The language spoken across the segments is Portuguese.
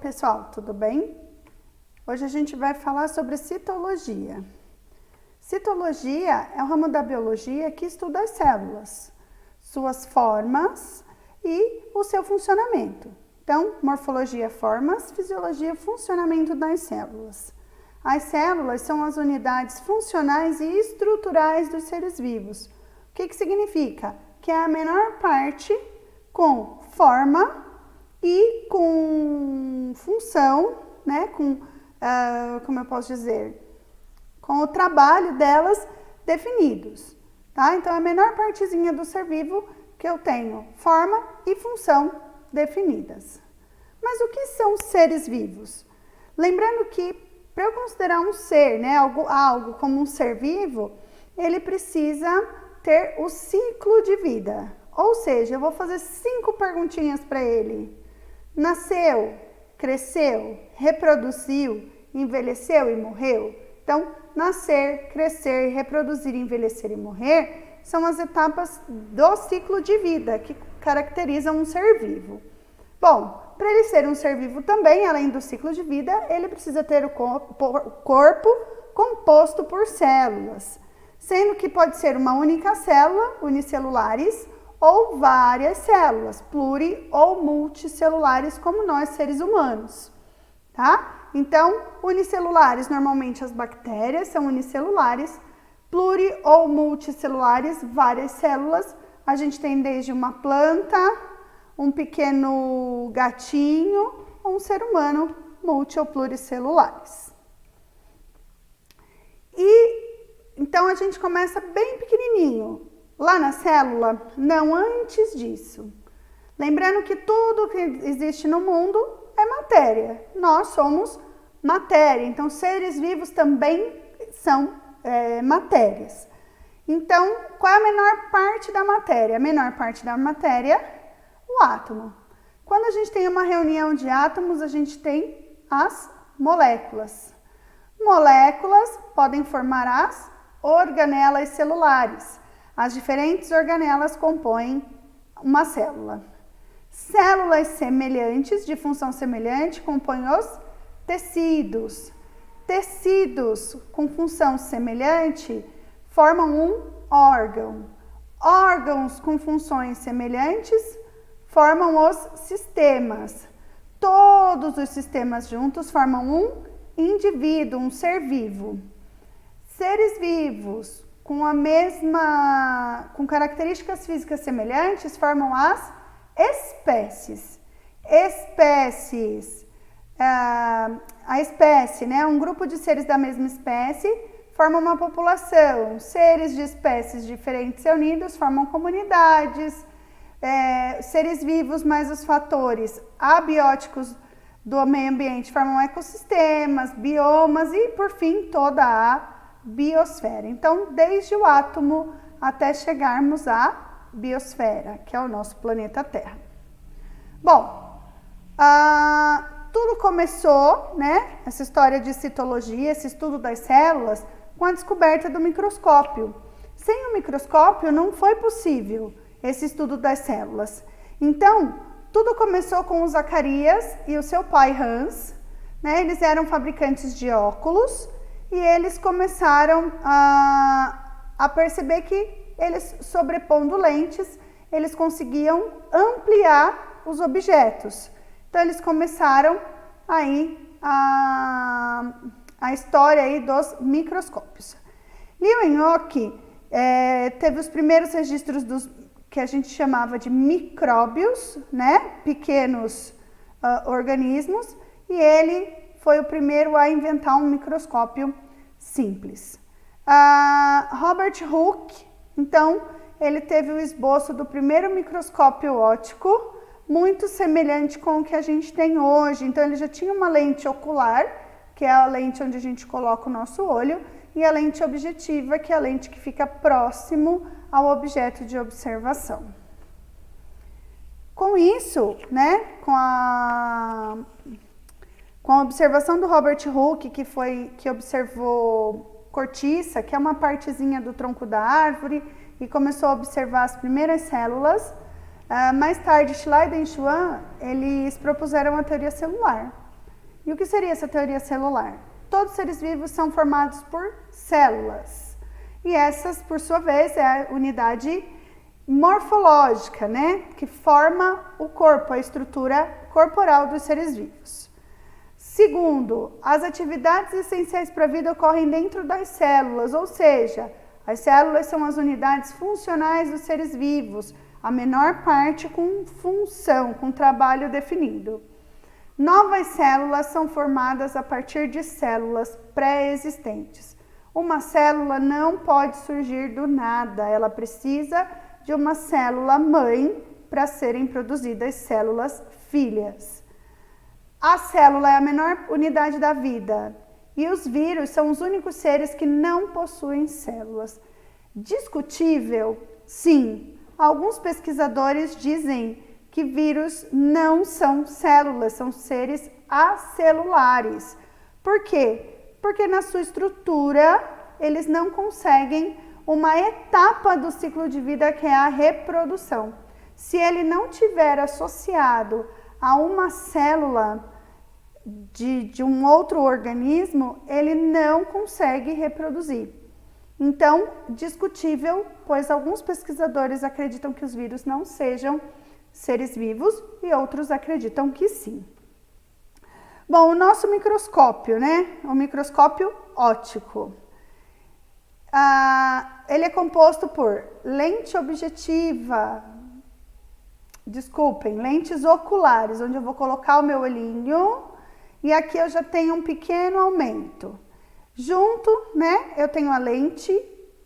pessoal, tudo bem? Hoje a gente vai falar sobre citologia. Citologia é o ramo da biologia que estuda as células, suas formas e o seu funcionamento. Então, morfologia, formas, fisiologia, funcionamento das células. As células são as unidades funcionais e estruturais dos seres vivos. O que significa? Que é a menor parte com forma e com função, né? Como eu posso dizer? Com o trabalho delas definidos, tá? Então, é a menor partezinha do ser vivo que eu tenho forma e função definidas. Mas o que são seres vivos? Lembrando que para eu considerar um ser, né, algo como um ser vivo, ele precisa ter o ciclo de vida. Ou seja, eu vou fazer 5 perguntinhas para ele. Nasceu, cresceu, reproduziu, envelheceu e morreu? Então, nascer, crescer, reproduzir, envelhecer e morrer são as etapas do ciclo de vida que caracterizam um ser vivo. Bom, para ele ser um ser vivo também, além do ciclo de vida, ele precisa ter o corpo composto por células, sendo que pode ser uma única célula, unicelulares, ou várias células, pluri ou multicelulares, como nós seres humanos, tá? Então, unicelulares, normalmente as bactérias são unicelulares, pluri ou multicelulares, várias células, a gente tem desde uma planta, um pequeno gatinho, ou um ser humano, multi ou pluricelulares. E então a gente começa bem pequenininho, lá na célula, não antes disso. Lembrando que tudo que existe no mundo é matéria. Nós somos matéria, então seres vivos também são matérias. Então, qual é a menor parte da matéria? A menor parte da matéria, o átomo. Quando a gente tem uma reunião de átomos, a gente tem as moléculas. Moléculas podem formar as organelas celulares. As diferentes organelas compõem uma célula. Células semelhantes, de função semelhante, compõem os tecidos. Tecidos com função semelhante formam um órgão. Órgãos com funções semelhantes formam os sistemas. Todos os sistemas juntos formam um indivíduo, um ser vivo. Seres vivos com características físicas semelhantes formam as espécies. Espécies, a espécie, né? Um grupo de seres da mesma espécie forma uma população. Seres de espécies diferentes e unidos formam comunidades. Seres vivos mais os fatores abióticos do meio ambiente formam ecossistemas, biomas e, por fim, toda a biosfera. Então, desde o átomo até chegarmos à biosfera, que é o nosso planeta Terra. Bom, tudo começou, né, essa história de citologia, esse estudo das células, com a descoberta do microscópio. Sem o microscópio não foi possível esse estudo das células. Então, tudo começou com o Zacarias e o seu pai Hans, né? Eles eram fabricantes de óculos e eles começaram a perceber que eles, sobrepondo lentes, eles conseguiam ampliar os objetos. Então, eles começaram aí a história aí dos microscópios. Leeuwenhoek teve os primeiros registros dos que a gente chamava de micróbios, né? Pequenos organismos, e ele foi o primeiro a inventar um microscópio simples. Robert Hooke, então, ele teve o esboço do primeiro microscópio óptico, muito semelhante com o que a gente tem hoje. Então, ele já tinha uma lente ocular, que é a lente onde a gente coloca o nosso olho, e a lente objetiva, que é a lente que fica próximo ao objeto de observação. Com isso, né, com a observação do Robert Hooke, que observou cortiça, que é uma partezinha do tronco da árvore, e começou a observar as primeiras células, mais tarde, Schleiden e Schwann, eles propuseram a teoria celular. E o que seria essa teoria celular? Todos os seres vivos são formados por células. E essas, por sua vez, é a unidade morfológica, né? Que forma o corpo, a estrutura corporal dos seres vivos. Segundo, as atividades essenciais para a vida ocorrem dentro das células, ou seja, as células são as unidades funcionais dos seres vivos, a menor parte com função, com trabalho definido. Novas células são formadas a partir de células pré-existentes. Uma célula não pode surgir do nada, ela precisa de uma célula mãe para serem produzidas células filhas. A célula é a menor unidade da vida e os vírus são os únicos seres que não possuem células. Discutível? Sim. Alguns pesquisadores dizem que vírus não são células, são seres acelulares. Por quê? Porque na sua estrutura eles não conseguem uma etapa do ciclo de vida que é a reprodução. Se ele não tiver associado a uma célula de um outro organismo, ele não consegue reproduzir. Então, discutível, pois alguns pesquisadores acreditam que os vírus não sejam seres vivos e outros acreditam que sim. Bom, o nosso microscópio, né? O microscópio óptico. Ele é composto por lente objetiva, lentes oculares, onde eu vou colocar o meu olhinho e aqui eu já tenho um pequeno aumento. Junto, né, eu tenho a lente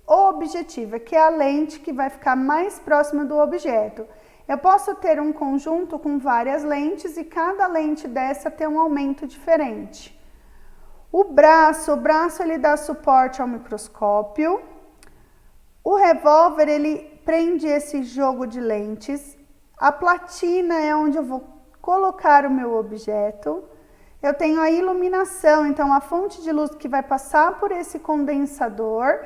objetiva, que é a lente que vai ficar mais próxima do objeto. Eu posso ter um conjunto com várias lentes e cada lente dessa tem um aumento diferente. O braço ele dá suporte ao microscópio. O revólver, ele prende esse jogo de lentes. A platina é onde eu vou colocar o meu objeto. Eu tenho a iluminação, então a fonte de luz que vai passar por esse condensador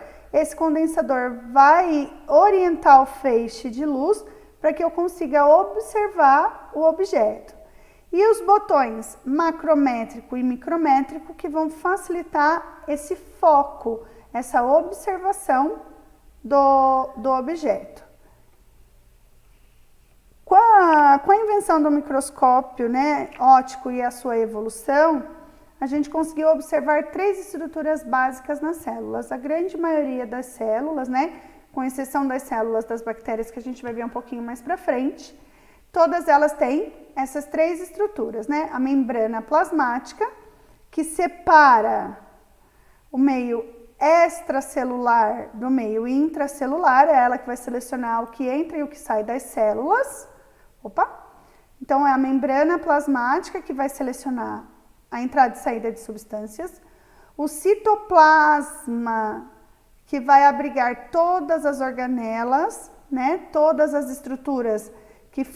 vai orientar o feixe de luz para que eu consiga observar o objeto. E os botões macrométrico e micrométrico que vão facilitar esse foco, essa observação do objeto. Com a invenção do microscópio, né, óptico e a sua evolução, a gente conseguiu observar 3 estruturas básicas nas células. A grande maioria das células, né, com exceção das células das bactérias que a gente vai ver um pouquinho mais para frente, todas elas têm essas 3 estruturas, né? A membrana plasmática, que separa o meio extracelular do meio intracelular, é ela que vai selecionar o que entra e o que sai das células. Então, é a membrana plasmática que vai selecionar a entrada e saída de substâncias. O citoplasma, que vai abrigar todas as organelas, né? Todas as estruturas que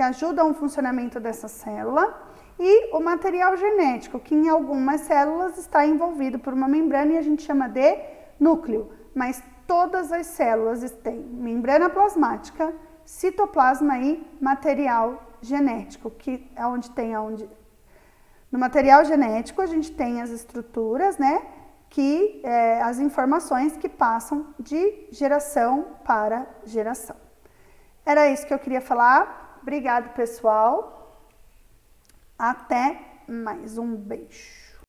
ajudam o funcionamento dessa célula. E o material genético, que em algumas células está envolvido por uma membrana e a gente chama de núcleo. Mas todas as células têm membrana plasmática, citoplasma e material genético, que é no material genético a gente tem as estruturas, né, as informações que passam de geração para geração. Era isso que eu queria falar. Obrigado, pessoal. Até mais. Um beijo.